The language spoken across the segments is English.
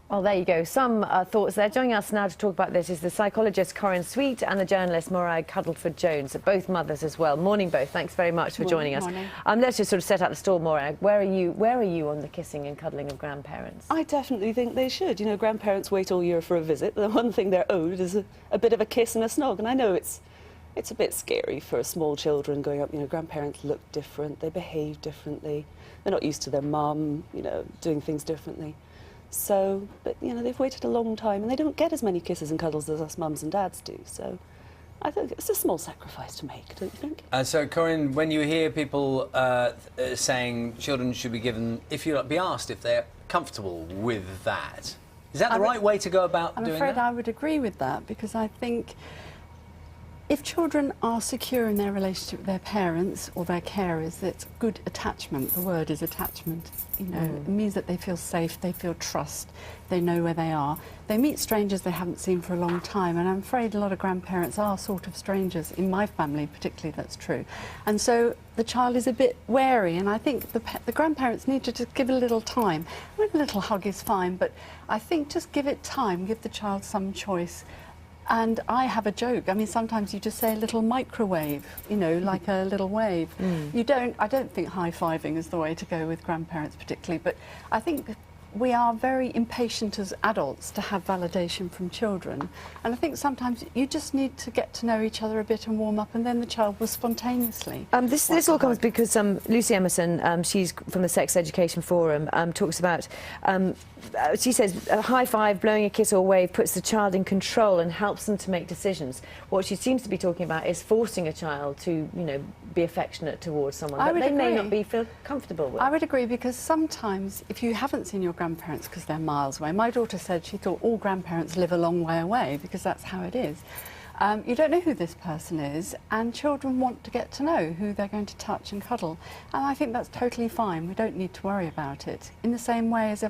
Well, there you go. Some thoughts there. Joining us now to talk about this is the psychologist Corinne Sweet and the journalist Morag Cuddeford-Jones, both mothers as well. Morning, both. Thanks very much for joining us. Morning. Let's just sort of set out the stall, Morag. Where are you on the kissing and cuddling of grandparents? I definitely think they should. You know, grandparents wait all year for a visit. The one thing they're owed is a bit of a kiss and a snog. And I know it's a bit scary for small children going up. You know, grandparents look different. They behave differently. They're not used to their mum, you know, doing things differently. So, but, you know, they've waited a long time and they don't get as many kisses and cuddles as us mums and dads do. So I think it's a small sacrifice to make, don't you think? So, Corinne, when you hear people saying children should be given, if you be asked if they're comfortable with that, is that the right way to go about doing that? I'm afraid I would agree with that, because I think if children are secure in their relationship with their parents or their carers, that's good attachment. The word is attachment. You know, it means that they feel safe, they feel trust, they know where they are. They meet strangers they haven't seen for a long time, and I'm afraid a lot of grandparents are sort of strangers. In my family particularly, that's true. And so the child is a bit wary, and I think the grandparents need to just give a little time. I mean, a little hug is fine, but I think just give it time, give the child some choice. And I have a joke. I mean, sometimes you just say a little microwave, you know, like a little wave. I don't think high-fiving is the way to go with grandparents particularly, but I think we are very impatient as adults to have validation from children. And I think sometimes you just need to get to know each other a bit and warm up, and then the child will spontaneously. This all comes because Lucy Emerson, she's from the Sex Education Forum, talks about, she says, a high five, blowing a kiss or wave puts the child in control and helps them to make decisions. What she seems to be talking about is forcing a child to, you know, be affectionate towards someone that they may not feel comfortable with. I would agree, because sometimes if you haven't seen your grandparents because they're miles away, my daughter said she thought all grandparents live a long way away because that's how it is. You don't know who this person is, and children want to get to know who they're going to touch and cuddle, and I think that's totally fine. We don't need to worry about it. In the same way as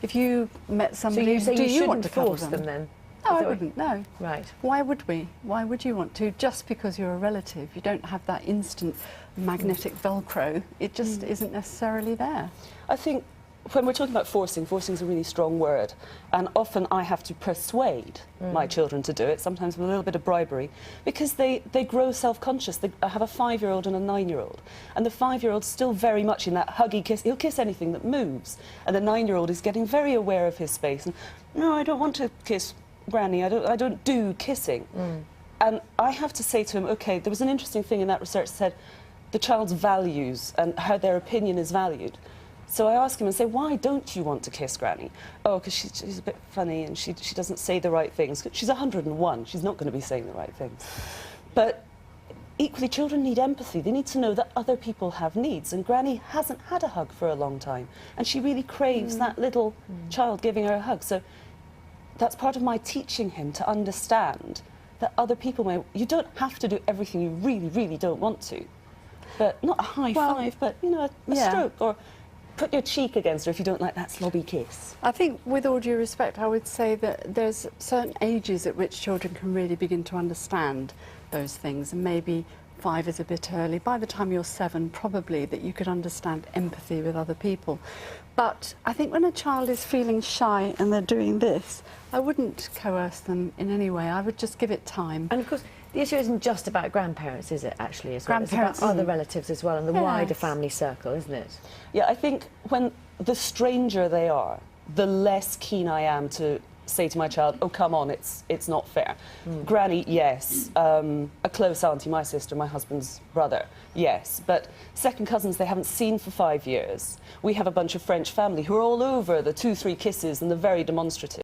if you met somebody, so you want to force cuddle them then? No, I wouldn't, no. Right. Why would we? Why would you want to? Just because you're a relative. You don't have that instant magnetic Velcro. It just isn't necessarily there. I think when we're talking about forcing is a really strong word, and often I have to persuade my children to do it, sometimes with a little bit of bribery, because they grow self-conscious. I have a 5-year-old and a 9-year-old, and the 5-year-old's still very much in that huggy kiss. He'll kiss anything that moves, and the 9-year-old is getting very aware of his space. And no, I don't want to kiss Granny. I don't do kissing. And I have to say to him, okay, there was an interesting thing in that research that said the child's values and how their opinion is valued. So I ask him and say, why don't you want to kiss Granny? Oh, because she's a bit funny and she doesn't say the right things. She's 101, she's not going to be saying the right things. But equally, children need empathy. They need to know that other people have needs, and Granny hasn't had a hug for a long time, and she really craves that little child giving her a hug. So that's part of my teaching him to understand that other people may... You don't have to do everything you really, really don't want to. But not a high five, but, you know, a stroke, or put your cheek against her if you don't like that slobby kiss. I think, with all due respect, I would say that there's certain ages at which children can really begin to understand those things, and maybe 5 is a bit early. By the time you're 7, probably, that you could understand empathy with other people. But I think when a child is feeling shy and they're doing this, I wouldn't coerce them in any way. I would just give it time. And of course, the issue isn't just about grandparents, is it, actually, as well? It's about other relatives as well, and the wider family circle, isn't it? Yeah, I think when the stranger they are, the less keen I am to say to my child, oh, come on, it's not fair. Granny, yes. A close auntie, my sister, my husband's brother, yes. But second cousins they haven't seen for 5 years. We have a bunch of French family who are all over the 2-3 kisses and the very demonstrative.